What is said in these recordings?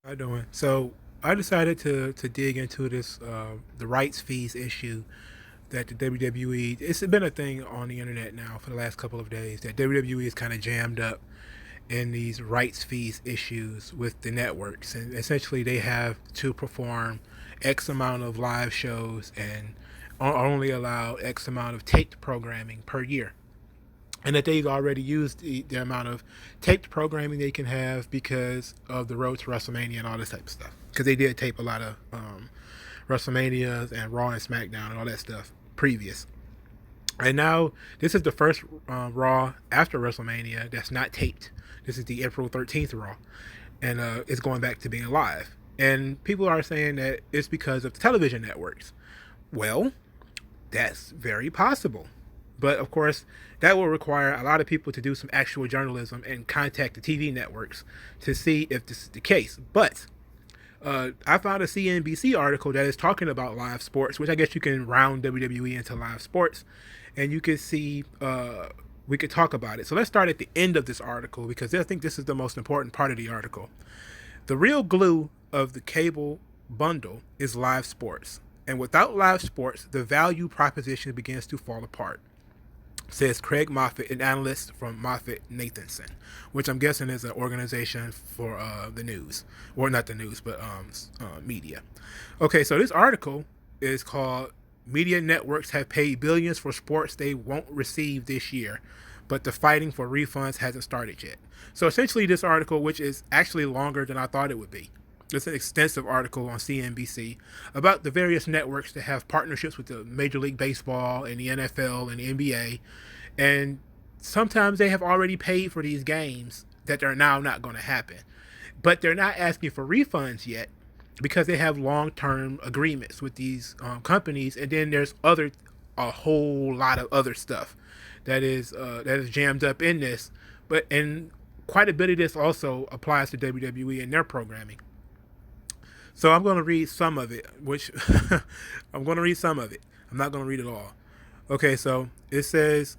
How you doing? So I decided to dig into this the rights fees issue that the WWE. It's been a thing on the internet now for the last couple of days that WWE is kind of jammed up in these rights fees issues with the networks, and essentially they have to perform X amount of live shows and only allow X amount of taped programming per year, and that they've already used the amount of taped programming they can have because of the road to WrestleMania and all this type of stuff. Because they did tape a lot of WrestleManias and Raw and SmackDown and all that stuff previous. And now this is the first Raw after WrestleMania that's not taped. This is the April 13th Raw, and it's going back to being live. And people are saying that it's because of the television networks. Well, that's very possible. But of course, that will require a lot of people to do some actual journalism and contact the TV networks to see if this is the case. But I found a CNBC article that is talking about live sports, which I guess you can round WWE into live sports, and you can see we could talk about it. So let's start at the end of this article because I think this is the most important part of the article. The real glue of the cable bundle is live sports. And without live sports, the value proposition begins to fall apart, says Craig Moffett, an analyst from Moffett Nathanson, which I'm guessing is an organization for the news, or not the news, but media. Okay, so this article is called "Media Networks Have Paid Billions for Sports They Won't Receive This Year, but the Fighting for Refunds Hasn't Started Yet." So essentially, this article, which is actually longer than I thought it would be, it's an extensive article on CNBC about the various networks that have partnerships with the Major League Baseball and the NFL and the NBA. And sometimes they have already paid for these games that are now not going to happen. But they're not asking for refunds yet because they have long-term agreements with these companies. And then there's a whole lot of other stuff that is jammed up in this. And quite a bit of this also applies to WWE and their programming. So I'm going to read some of it, which I'm going to read some of it. I'm not going to read it all. Okay, so it says,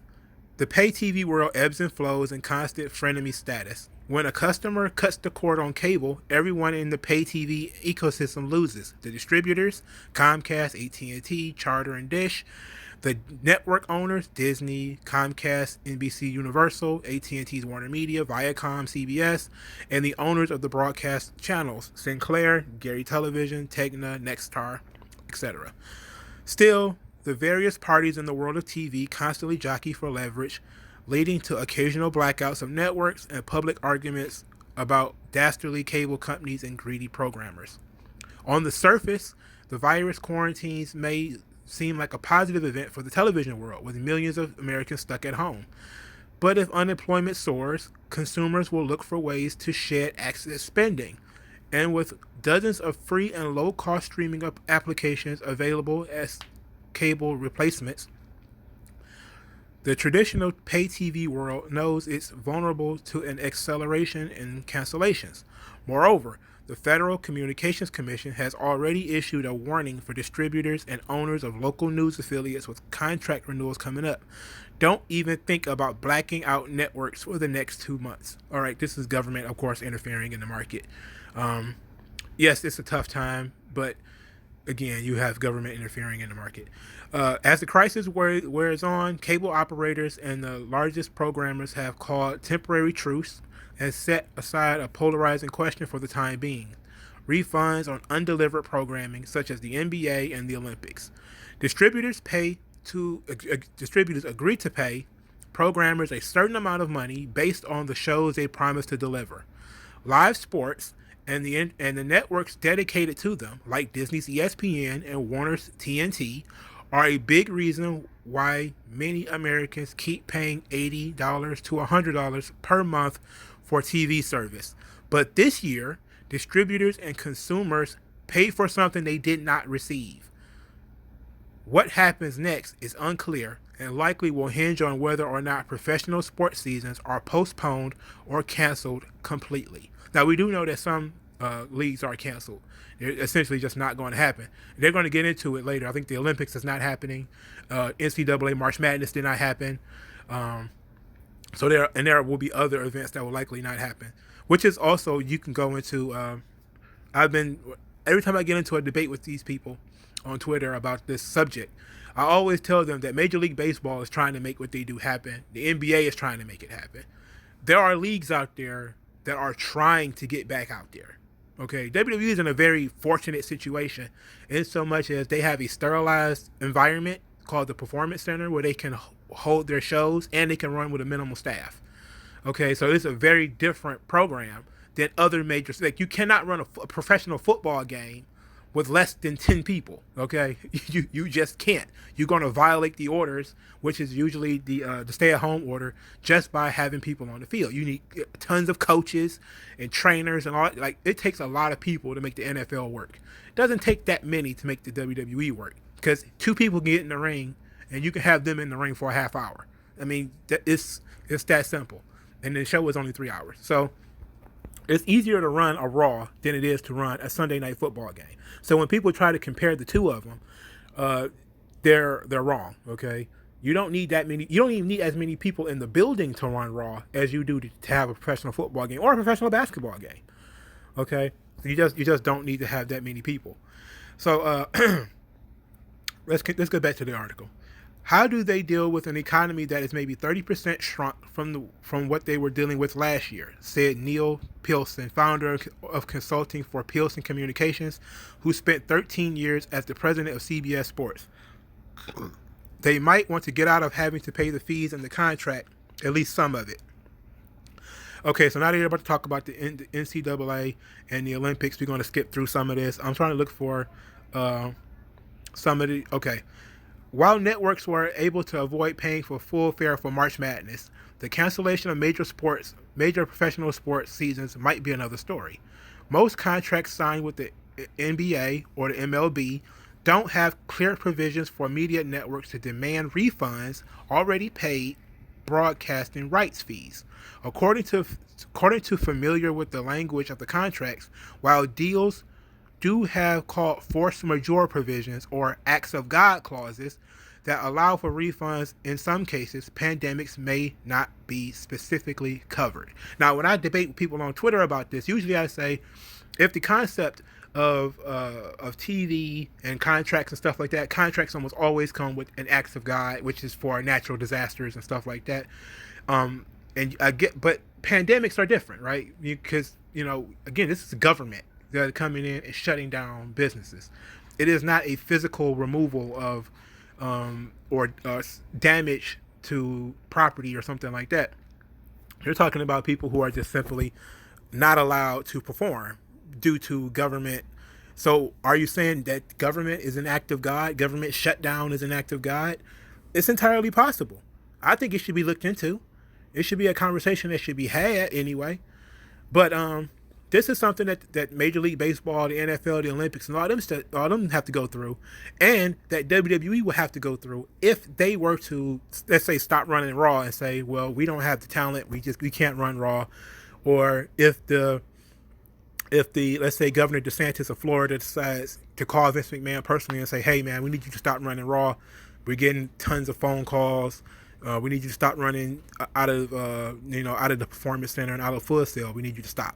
the pay TV world ebbs and flows in constant frenemy status. When a customer cuts the cord on cable, everyone in the pay TV ecosystem loses. The distributors, Comcast, AT&T, Charter, and Dish. The network owners, Disney, Comcast, NBC Universal, AT&T's Warner Media, Viacom, CBS, and the owners of the broadcast channels, Sinclair, Gary Television, Tegna, Nexstar, etc. Still, the various parties in the world of TV constantly jockey for leverage, leading to occasional blackouts of networks and public arguments about dastardly cable companies and greedy programmers. On the surface, the virus quarantines may seem like a positive event for the television world, with millions of Americans stuck at home. But if unemployment soars, consumers will look for ways to shed excess spending. And with dozens of free and low-cost streaming applications available as cable replacements, the traditional pay TV world knows it's vulnerable to an acceleration in cancellations. Moreover, the Federal Communications Commission has already issued a warning for distributors and owners of local news affiliates with contract renewals coming up. Don't even think about blacking out networks for the next 2 months. All right, this is government, of course, interfering in the market. Yes, it's a tough time, but again, you have government interfering in the market. As the crisis wears on, cable operators and the largest programmers have called temporary truce and set aside a polarizing question for the time being: refunds on undelivered programming such as the NBA and the Olympics. Distributors agree to pay programmers a certain amount of money based on the shows they promise to deliver. Live sports and the networks dedicated to them, like Disney's ESPN and Warner's TNT, are a big reason why many Americans keep paying $80 to $100 per month for TV service. But this year, distributors and consumers paid for something they did not receive. What happens next is unclear and likely will hinge on whether or not professional sports seasons are postponed or canceled completely. Now, we do know that some leagues are canceled. They're essentially just not going to happen. They're going to get into it later. I think the Olympics is not happening. NCAA March Madness did not happen. So there will be other events that will likely not happen, which is also, you can go into I've been every time I get into a debate with these people on Twitter about this subject, I always tell them that Major League Baseball is trying to make what they do happen. The NBA is trying to make it happen. There are leagues out there that are trying to get back out there. Okay, WWE is in a very fortunate situation in so much as they have a sterilized environment called the Performance Center where they can hold their shows and they can run with a minimal staff. Okay, so it's a very different program than other major. Like you cannot run a professional football game with less than 10 people. Okay, you just can't. You're going to violate the orders, which is usually the stay-at-home order, just by having people on the field. You need tons of coaches and trainers and all. Like it takes a lot of people to make the NFL work. It doesn't take that many to make the WWE work because two people get in the ring and you can have them in the ring for a half hour. I mean, it's that simple. And the show was only 3 hours. So it's easier to run a Raw than it is to run a Sunday night football game. So when people try to compare the two of them, they're wrong. Okay, you don't need that many. You don't even need as many people in the building to run Raw as you do to have a professional football game or a professional basketball game. Okay, so you just don't need to have that many people. So let's go back to the article. How do they deal with an economy that is maybe 30% shrunk from what they were dealing with last year? Said Neil Pilson, founder of consulting for Pilson Communications, who spent 13 years as the president of CBS Sports. They might want to get out of having to pay the fees in the contract, at least some of it. Okay, so now they're about to talk about the NCAA and the Olympics. We're going to skip through some of this. I'm trying to look for some of the... Okay. While networks were able to avoid paying for full fare for March Madness, the cancellation of major professional sports seasons might be another story. Most contracts signed with the NBA or the MLB don't have clear provisions for media networks to demand refunds already paid broadcasting rights fees. According to familiar with the language of the contracts, while deals do have called force majeure provisions or acts of God clauses that allow for refunds in some cases, pandemics may not be specifically covered. Now, when I debate with people on Twitter about this, usually I say, if the concept of TV and contracts and stuff like that, contracts almost always come with an acts of God, which is for natural disasters and stuff like that. And I get, but pandemics are different, right? Because again, this is government. They're coming in and shutting down businesses. It is not a physical removal of or damage to property or something like that. You're talking about people who are just simply not allowed to perform due to government. So are you saying that government is an act of God? Government shutdown is an act of God? It's entirely possible. I think it should be looked into. It should be a conversation that should be had anyway. But this is something that Major League Baseball, the NFL, the Olympics, and all them have to go through, and that WWE will have to go through if they were to, let's say, stop running Raw and say, well, we don't have the talent, we can't run Raw, or if the let's say Governor DeSantis of Florida decides to call Vince McMahon personally and say, hey man, we need you to stop running Raw, we're getting tons of phone calls. We need you to stop running out of the Performance Center and out of Full Sail. We need you to stop.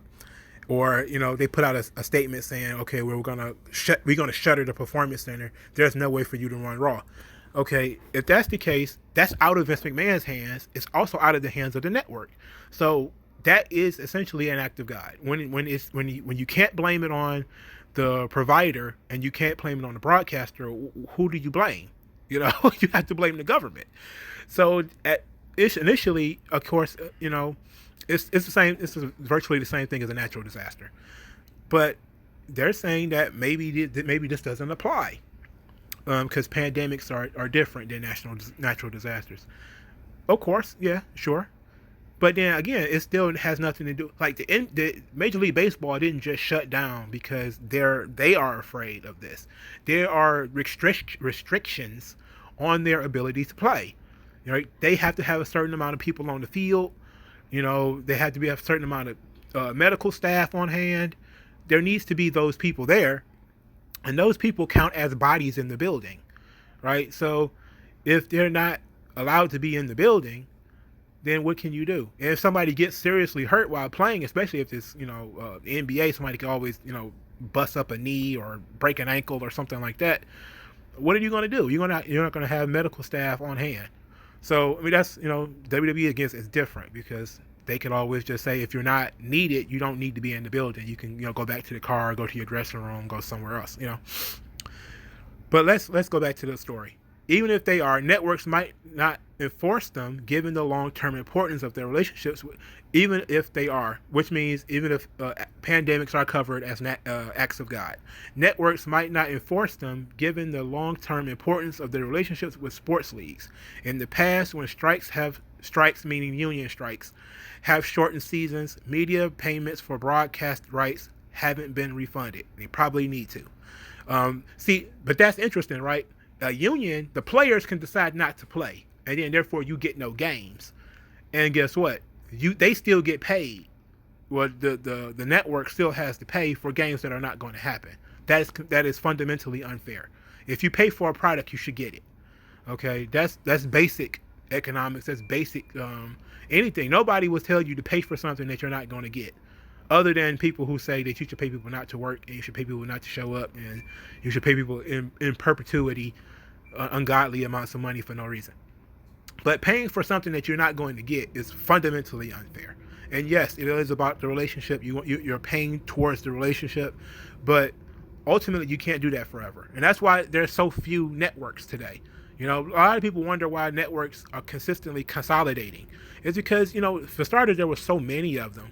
Or they put out a statement saying, okay, we're gonna shutter the Performance Center. There's no way for you to run Raw. Okay, if that's the case, that's out of Vince McMahon's hands. It's also out of the hands of the network. So that is essentially an act of God. When you can't blame it on the provider and you can't blame it on the broadcaster, who do you blame? You have to blame the government. So initially, of course, it's the same. This is virtually the same thing as a natural disaster, but they're saying that maybe this doesn't apply because pandemics are different than natural disasters. Of course, yeah, sure, but then again, it still has nothing to do. Like the Major League Baseball didn't just shut down because they are afraid of this. There are restrictions on their ability to play. They have to have a certain amount of people on the field. They have to be a certain amount of medical staff on hand. There needs to be those people there, and those people count as bodies in the building, right? So if they're not allowed to be in the building, then what can you do? And if somebody gets seriously hurt while playing, especially if it's, NBA, somebody can always, bust up a knee or break an ankle or something like that. What are you going to do? You're not going to have medical staff on hand. So I mean, that's, WWE against is different because they can always just say, if you're not needed, you don't need to be in the building. You can, go back to the car, go to your dressing room, go somewhere else. But let's go back to the story. Even if they are, networks might not enforce them given the long-term importance of their relationships. Even if they are, which means even if pandemics are covered as acts of God, networks might not enforce them given the long-term importance of their relationships with sports leagues. In the past, when strikes meaning union strikes, have shortened seasons, media payments for broadcast rights haven't been refunded. They probably need to. But that's interesting, right? A union, the players can decide not to play, and then therefore you get no games. And guess what? They still get paid. Well, the network still has to pay for games that are not going to happen. That is fundamentally unfair. If you pay for a product, you should get it. Okay, that's basic economics. That's basic anything. Nobody will tell you to pay for something that you're not going to get, other than people who say that you should pay people not to work and you should pay people not to show up and you should pay people in perpetuity ungodly amounts of money for no reason. But paying for something that you're not going to get is fundamentally unfair. And yes, it is about the relationship. You're paying towards the relationship, but ultimately you can't do that forever. And that's why there's so few networks today. A lot of people wonder why networks are consistently consolidating. It's because, for starters, there were so many of them.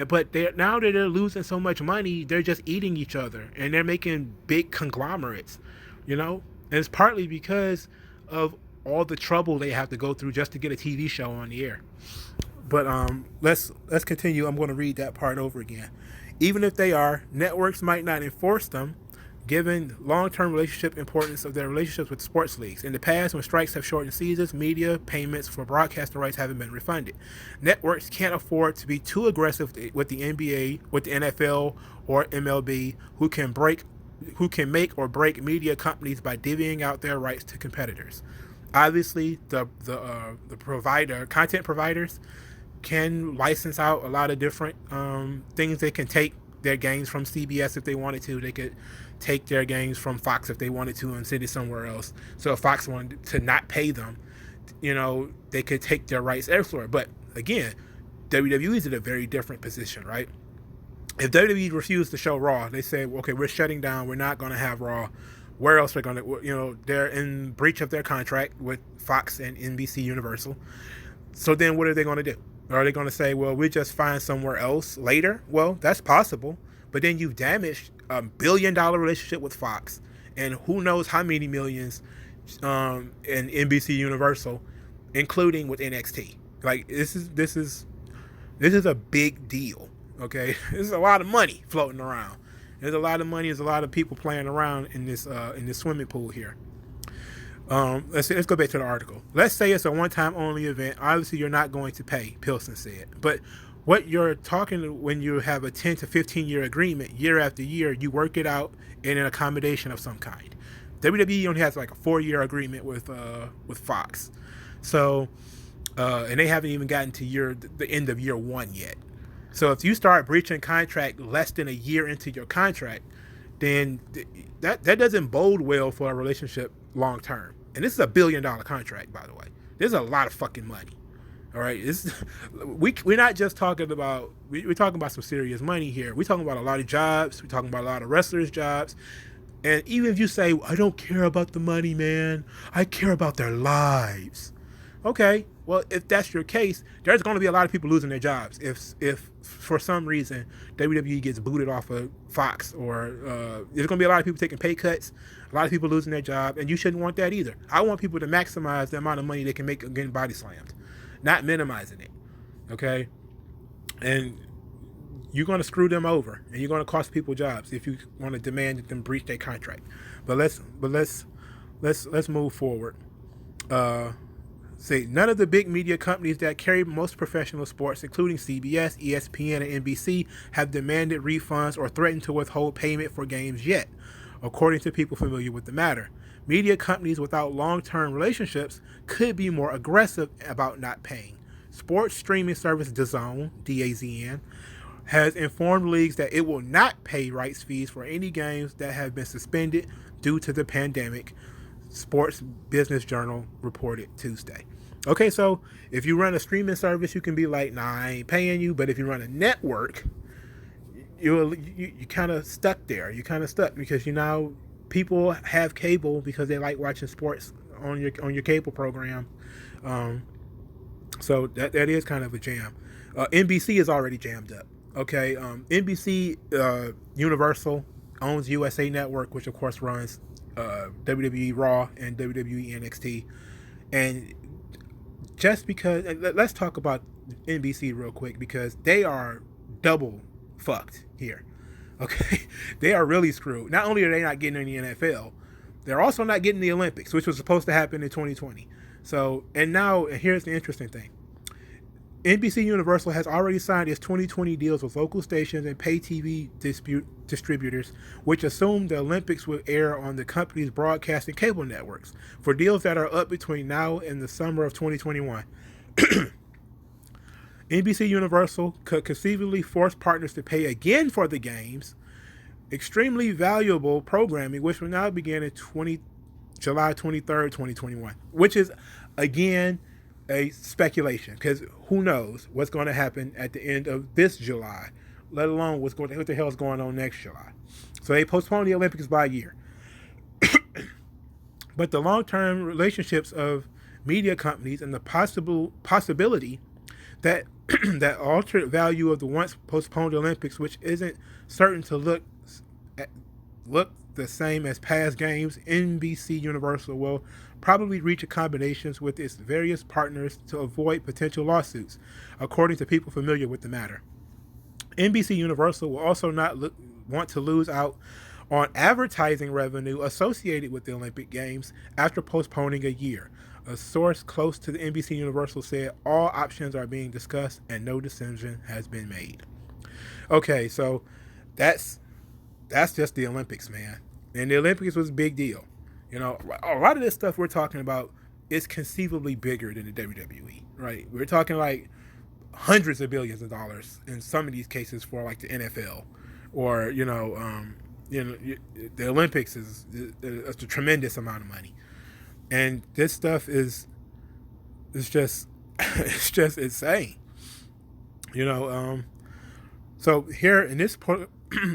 But now that they're losing so much money, they're just eating each other, and they're making big conglomerates, And it's partly because of all the trouble they have to go through just to get a TV show on the air. But let's continue. I'm going to read that part over again. Even if they are, networks might not enforce them, given long-term relationship importance of their relationships with sports leagues. In the past, when strikes have shortened seasons, media payments for broadcasting rights haven't been refunded. Networks can't afford to be too aggressive with the NBA, with the NFL, or MLB, who can make or break media companies by divvying out their rights to competitors. Obviously, the content providers can license out a lot of different things. They can take their games from CBS if they wanted to. They could take their games from Fox if they wanted to and send it somewhere else. So if Fox wanted to not pay them, they could take their rights elsewhere. But again, WWE is in a very different position, right? If WWE refused to show Raw, they say, okay, we're shutting down. We're not going to have Raw. Where else are they going to, they're in breach of their contract with Fox and NBC Universal. So then what are they going to do? Are they going to say, well, we just find somewhere else later? Well, that's possible. But then you've damaged a $1 billion relationship with Fox and who knows how many millions in NBC Universal, including with NXT. Like, this is a big deal. Okay, there's a lot of money floating around. There's a lot of money. There's a lot of people playing around in this swimming pool here. Let's go back to the article. Let's say it's a one-time only event. Obviously, you're not going to pay, Pilsen said. But what you're talking when you have a 10 to 15-year agreement, year after year, you work it out in an accommodation of some kind. WWE only has like a 4-year agreement with Fox. So, and they haven't even gotten to the end of year 1 yet. So if you start breaching contract less than a year into your contract, then that doesn't bode well for a relationship long term. And this is a $1 billion contract, by the way. There's a lot of fucking money. All right, we're not just talking about we're talking about some serious money here. We're talking about a lot of jobs. We're talking about a lot of wrestlers' jobs. And even if you say, I don't care about the money, man, I care about their lives. Okay, well, if that's your case, there's going to be a lot of people losing their jobs if for some reason WWE gets booted off of Fox, or there's going to be a lot of people taking pay cuts, a lot of people losing their job, and you shouldn't want that either. I want people to maximize the amount of money they can make getting body slammed, not minimizing it. Okay, and you're going to screw them over, and you're going to cost people jobs if you want to demand that them breach their contract. But let's move forward. Say none of the big media companies that carry most professional sports, including CBS, ESPN, and NBC, have demanded refunds or threatened to withhold payment for games yet, according to people familiar with the matter. Media companies without long-term relationships could be more aggressive about not paying. sports streaming service DAZN, DAZN, has informed leagues that it will not pay rights fees for any games that have been suspended due to the pandemic, Sports Business Journal reported Tuesday. Okay, so if you run a streaming service, you can be like, nah, I ain't paying you. But if you run a network, you kind of stuck there. You kind of stuck because people have cable because they like watching sports on your cable program. So that is kind of a jam. NBC is already jammed up. Okay, NBC Universal owns USA Network, which of course runs WWE Raw and WWE NXT. And just because, let's talk about NBC real quick because they are double fucked here. Okay, they are really screwed. Not only are they not getting in the NFL, they're also not getting the Olympics, which was supposed to happen in 2020. So, and here's the interesting thing. NBC Universal has already signed its 2020 deals with local stations and pay TV distributors, which assume the Olympics will air on the company's broadcasting cable networks for deals that are up between now and the summer of 2021. NBC Universal could conceivably force partners to pay again for the games, extremely valuable programming, which will now begin in July 23rd, 2021, which is, again, a speculation because who knows what's going to happen at the end of this July, let alone what the hell is going on next July. So they postponed the Olympics by a year. But the long-term relationships of media companies and the possibility that that altered value of the once postponed Olympics, which isn't certain to look the same as past games, NBC Universal will probably reach accommodations with its various partners to avoid potential lawsuits, according to people familiar with the matter. NBC Universal will also not want to lose out on advertising revenue associated with the Olympic Games after postponing a year. A source close to the NBC Universal said all options are being discussed and no decision has been made. Okay, so that's just the Olympics, man. And the Olympics was a big deal. You know, a lot of this stuff we're talking about is conceivably bigger than the WWE, right? We're talking like hundreds of billions of dollars in some of these cases for like the NFL, or the Olympics is a tremendous amount of money, and this stuff is just it's just insane. So here in this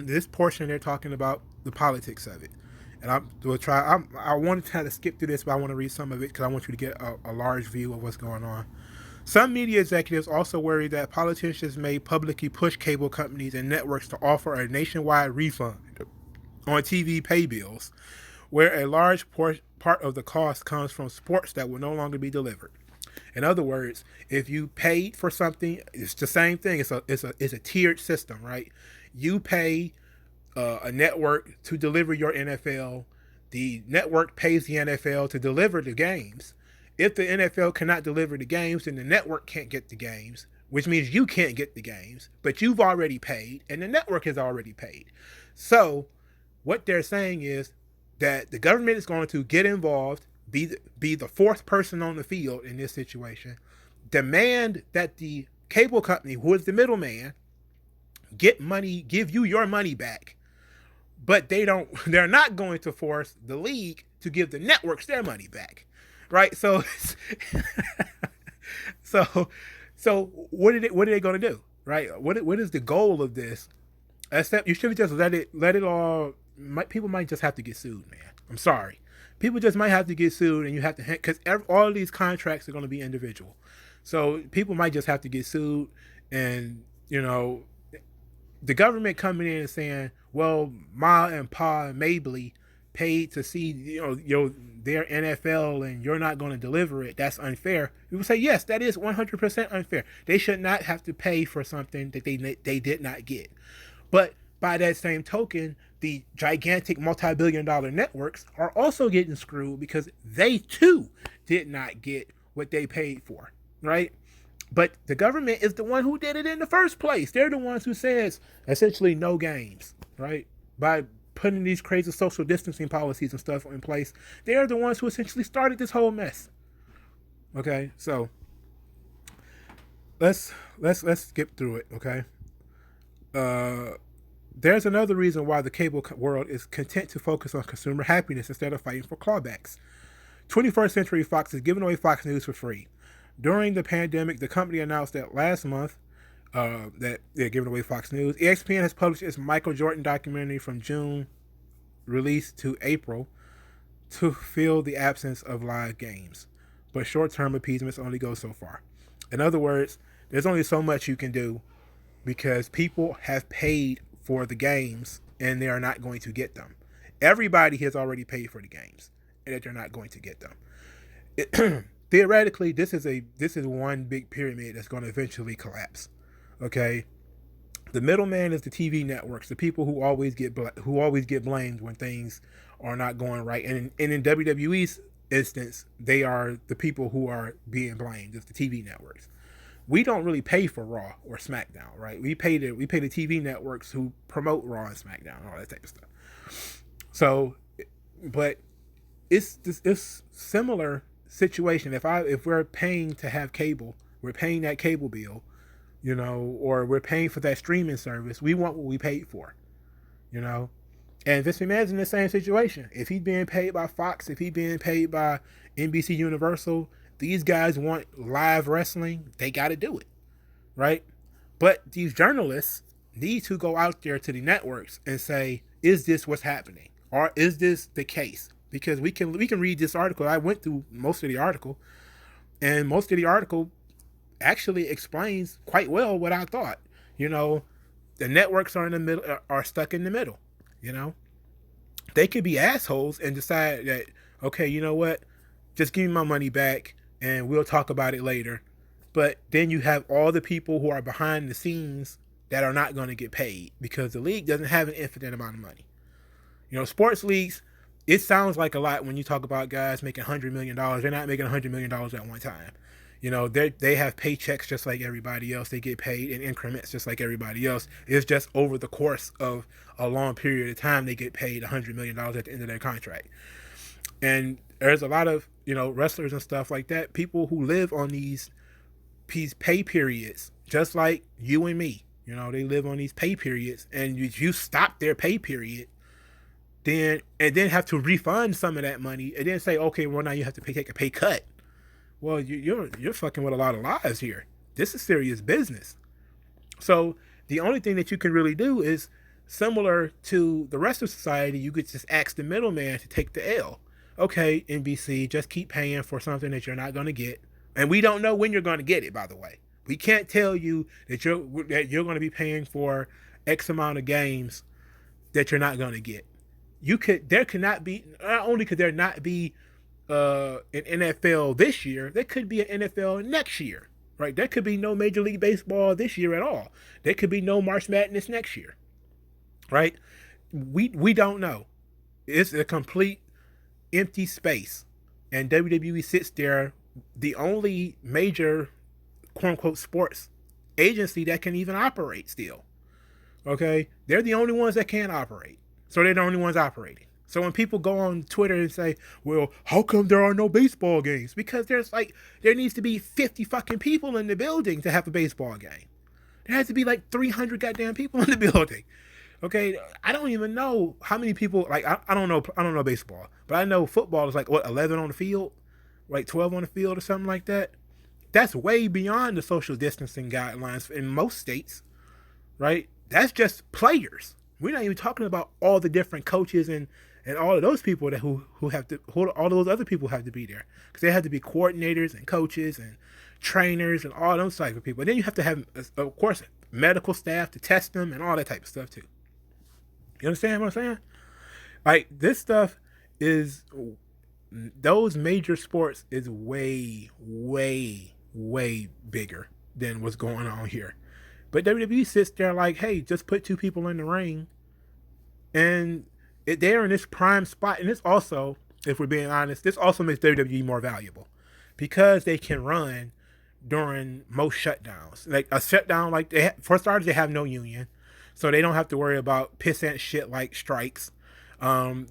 this portion, they're talking about the politics of it. And I want to try to skip through this, but I want to read some of it because I want you to get a large view of what's going on. Some media executives also worry that politicians may publicly push cable companies and networks to offer a nationwide refund on TV pay bills, where a large part of the cost comes from sports that will no longer be delivered. In other words, if you paid for something, it's the same thing. It's a tiered system, right? You pay a network to deliver your NFL. The network pays the NFL to deliver the games. If the NFL cannot deliver the games, then the network can't get the games, which means you can't get the games, but you've already paid and the network has already paid. So what they're saying is that the government is going to get involved, be the fourth person on the field in this situation, demand that the cable company, who is the middleman, give you your money back. But they're not going to force the league to give the networks their money back. Right? So what are they going to do? Right? What is the goal of this? Except you should just let it all. People might just have to get sued, man. I'm sorry. People just might have to get sued, and you have to, because all of these contracts are going to be individual. So people might just have to get sued, and the government coming in and saying, well, Ma and Pa and Mabley paid to see their NFL and you're not going to deliver it. That's unfair. We would say, yes, that is 100% unfair. They should not have to pay for something that they did not get. But by that same token, the gigantic multi-billion-dollar networks are also getting screwed because they too did not get what they paid for, right? But the government is the one who did it in the first place. They're the ones who says essentially no games, right? By putting these crazy social distancing policies and stuff in place, they're the ones who essentially started this whole mess. Okay, so let's skip through it, okay? Uh, there's another reason why the cable world is content to focus on consumer happiness instead of fighting for clawbacks. 21st Century Fox is giving away Fox News for free. During the pandemic, the company announced that last month that they're giving away Fox News. ESPN has published its Michael Jordan documentary from June released to April to fill the absence of live games. But short-term appeasements only go so far. In other words, there's only so much you can do because people have paid for the games and they are not going to get them. Everybody has already paid for the games and that they're not going to get them. Theoretically, this is one big pyramid that's going to eventually collapse. Okay, the middleman is the TV networks, the people who always get blamed when things are not going right. And in WWE's instance, they are the people who are being blamed. It's the TV networks. We don't really pay for Raw or SmackDown, right? We pay the TV networks who promote Raw and SmackDown and all that type of stuff. So, but it's similar situation. If we're paying to have cable, we're paying that cable bill, or we're paying for that streaming service. We want what we paid for, And Vince McMahon's in the same situation. If he's being paid by Fox, if he's being paid by NBC Universal, these guys want live wrestling. They got to do it, right? But these journalists need to go out there to the networks and say, is this what's happening? Or is this the case? Because we can read this article. I went through most of the article, and most of the article actually explains quite well what I thought. The networks are in the middle, are stuck in the middle. They could be assholes and decide that, okay, you know what, just give me my money back and we'll talk about it later. But then you have all the people who are behind the scenes that are not going to get paid because the league doesn't have an infinite amount of money. Sports leagues, it sounds like a lot when you talk about guys making $100 million. They're not making $100 million at one time. They have paychecks just like everybody else. They get paid in increments just like everybody else. It's just over the course of a long period of time, they get paid $100 million at the end of their contract. And there's a lot of, wrestlers and stuff like that, people who live on these pay periods, just like you and me. They live on these pay periods, and you stop their pay period, then have to refund some of that money, and then say, okay, well, now you have to take a pay cut. Well, you're fucking with a lot of lives here. This is serious business. So the only thing that you can really do is similar to the rest of society. You could just ask the middleman to take the L. Okay, NBC, just keep paying for something that you're not going to get, and we don't know when you're going to get it. By the way, we can't tell you that you're going to be paying for X amount of games that you're not going to get. There cannot be. Not only could there not be an NFL this year, there could be an NFL next year, right? There could be no Major League Baseball this year at all. There could be no March Madness next year, right? We don't know. It's a complete empty space, and WWE sits there, the only major quote-unquote sports agency that can even operate still. Okay, they're the only ones that can operate, so they're the only ones operating. So when people go on Twitter and say, well, how come there are no baseball games? Because there needs to be 50 fucking people in the building to have a baseball game. There has to be like 300 goddamn people in the building. Okay, I don't even know how many people, I don't know baseball, but I know football is 11 on the field, 12 on the field or something like that. That's way beyond the social distancing guidelines in most states, right? That's just players. We're not even talking about all the different coaches and all of those people all those other people have to be there, because they have to be coordinators and coaches and trainers and all those type of people. And then you have to have, of course, medical staff to test them and all that type of stuff too. You understand what I'm saying? This stuff is, those major sports is way, way, way bigger than what's going on here. But WWE sits there like, hey, just put two people in the ring, and they're in this prime spot. And this also, if we're being honest, this also makes WWE more valuable because they can run during most shutdowns. Like a shutdown, for starters, they have no union, so they don't have to worry about pissant shit like strikes. And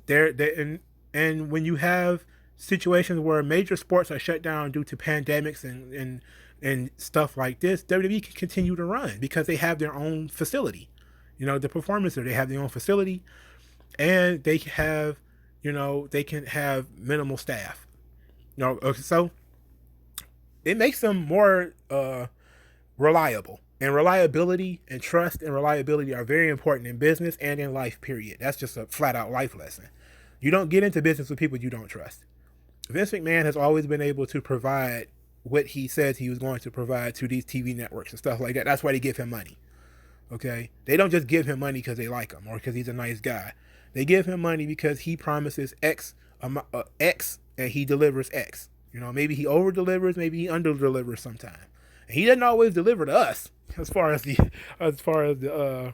when you have situations where major sports are shut down due to pandemics and and stuff like this, WWE can continue to run because they have their own facility. The performance center, they have their own facility, and they have, they can have minimal staff. So it makes them more reliable. And reliability and trust and reliability are very important in business and in life, period. That's just a flat out life lesson. You don't get into business with people you don't trust. Vince McMahon has always been able to provide what he says he was going to provide to these TV networks and stuff like that. That's why they give him money. Okay? They don't just give him money because they like him or because he's a nice guy. They give him money because he promises X and he delivers X. Maybe he over delivers, maybe he under delivers sometimes. And he doesn't always deliver to us as far as the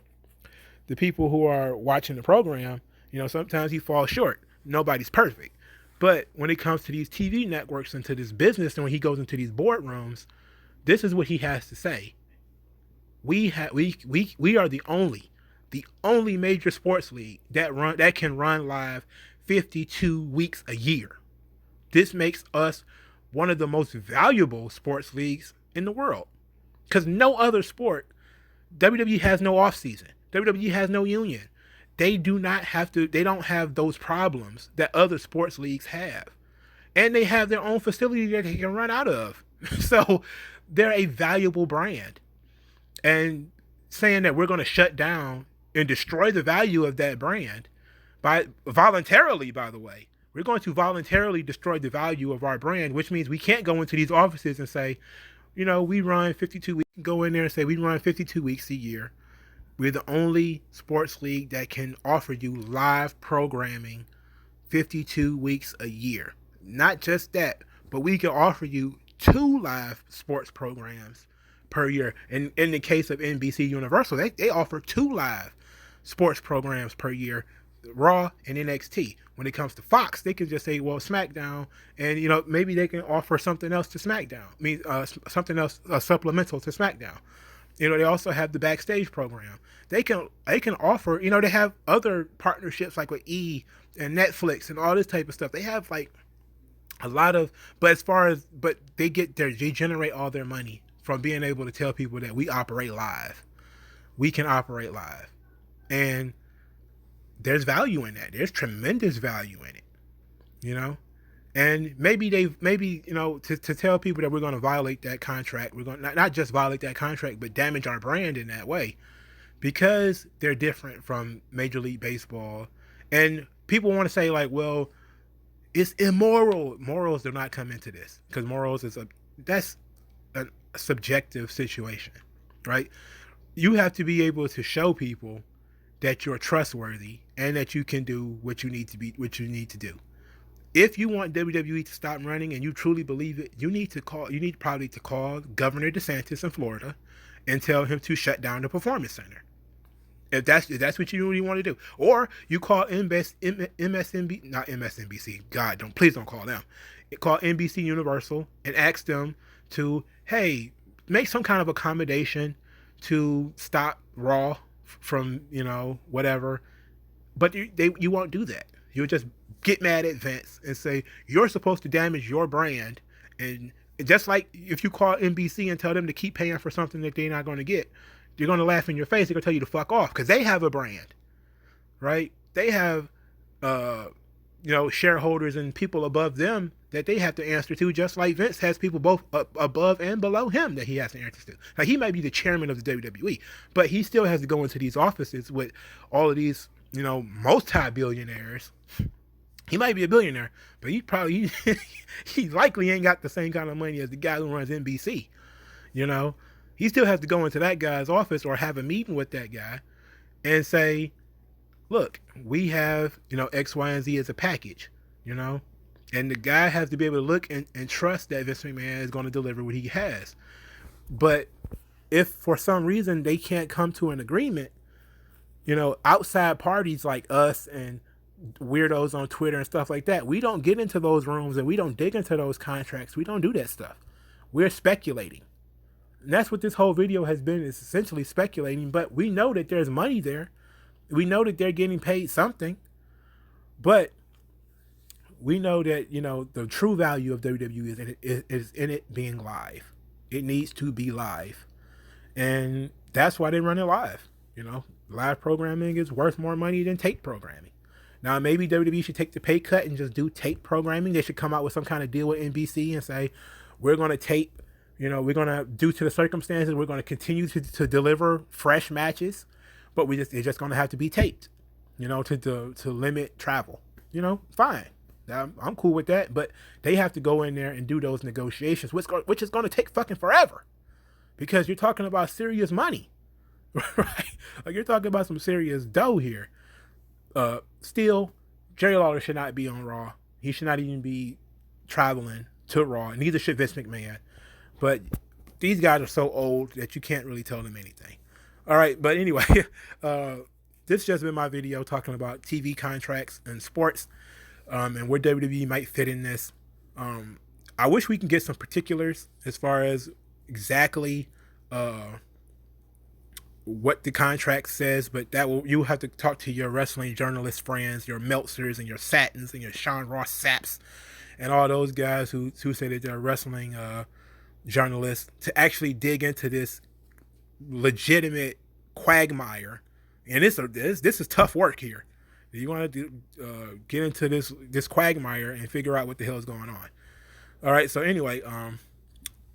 people who are watching the program. Sometimes he falls short. Nobody's perfect. But when it comes to these TV networks and to this business, and when he goes into these boardrooms, this is what he has to say. We are the only major sports league that can run live 52 weeks a year. This makes us one of the most valuable sports leagues in the world. Because no other sport, WWE has no off season. WWE has no union. They don't have those problems that other sports leagues have. And they have their own facility that they can run out of. So they're a valuable brand. And saying that we're going to shut down and destroy the value of that brand voluntarily, by the way, we're going to voluntarily destroy the value of our brand, which means we can't go into these offices and say, we run 52 weeks. Go in there and say we run 52 weeks a year. We're the only sports league that can offer you live programming 52 weeks a year. Not just that, but we can offer you 2 live sports programs per year. And in the case of NBC Universal, they offer 2 live sports programs per year, Raw and NXT. When it comes to Fox, they can just say, well, SmackDown, and maybe they can offer something else to SmackDown. Something else supplemental to SmackDown. They also have the backstage program. They can offer, they have other partnerships like with E and Netflix and all this type of stuff. They have like a lot of, but they generate all their money from being able to tell people that we operate live. We can operate live. And there's value in that. There's tremendous value in it, and maybe to tell people that we're going to violate that contract, we're going to not just violate that contract, but damage our brand in that way because they're different from Major League Baseball. And people want to say like, well, it's immoral. Morals do not come into this because morals that's a subjective situation, right? You have to be able to show people that you're trustworthy and that you can do what you need to do. If you want WWE to stop running and you truly believe it, you need probably to call Governor DeSantis in Florida and tell him to shut down the Performance Center. If that's what you really want to do. Or you call MSNBC, not MSNBC, please don't call them. Call NBC Universal and ask them to, hey, make some kind of accommodation to stop Raw from whatever, but you won't do that. You'll just get mad at Vince and say you're supposed to damage your brand, and just like if you call NBC and tell them to keep paying for something that they're not going to get, they're going to laugh in your face. They're going to tell you to fuck off because they have a brand, right? They have shareholders and people above them that they have to answer to, just like Vince has people both above and below him that he has to answer to. Like, he might be the chairman of the WWE, but he still has to go into these offices with all of these, multi-billionaires. He might be a billionaire, but he likely ain't got the same kind of money as the guy who runs NBC. He still has to go into that guy's office or have a meeting with that guy and say, look, we have, X, Y, and Z as a package, and the guy has to be able to look and trust that Vince McMahon is going to deliver what he has. But if for some reason they can't come to an agreement, outside parties like us and weirdos on Twitter and stuff like that, we don't get into those rooms and we don't dig into those contracts. We don't do that stuff. We're speculating. And that's what this whole video has been, is essentially speculating. But we know that there's money there. We know that they're getting paid something. But we know that, the true value of WWE is in it being live. it needs to be live. And that's why they run it live. You know, live programming is worth more money than tape programming. Now, maybe WWE should take the pay cut and just do tape programming. They should come out with some kind of deal with NBC and say, we're going to tape, you know, we're going to, due to the circumstances, we're going to continue to deliver fresh matches, but it's just going to have to be taped, you know, to limit travel. You know, fine. I'm cool with that, but they have to go in there and do those negotiations, which is going to take fucking forever, because you're talking about serious money, right? Like, you're talking about some serious dough here. Still, Jerry Lawler should not be on Raw. He should not even be traveling to Raw. Neither should Vince McMahon. But these guys are so old that you can't really tell them anything. All right, but anyway, this just been my video talking about TV contracts and sports, and where WWE might fit in this. I wish we can get some particulars as far as exactly what the contract says, but you'll have to talk to your wrestling journalist friends, your Meltzers and your Sattins and your Sean Ross Sapps and all those guys who say that they're wrestling journalists, to actually dig into this legitimate quagmire. And this is tough work here. You want to get into this quagmire and figure out what the hell is going on. All right, so anyway,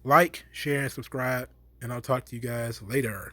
like, share, and subscribe, and I'll talk to you guys later.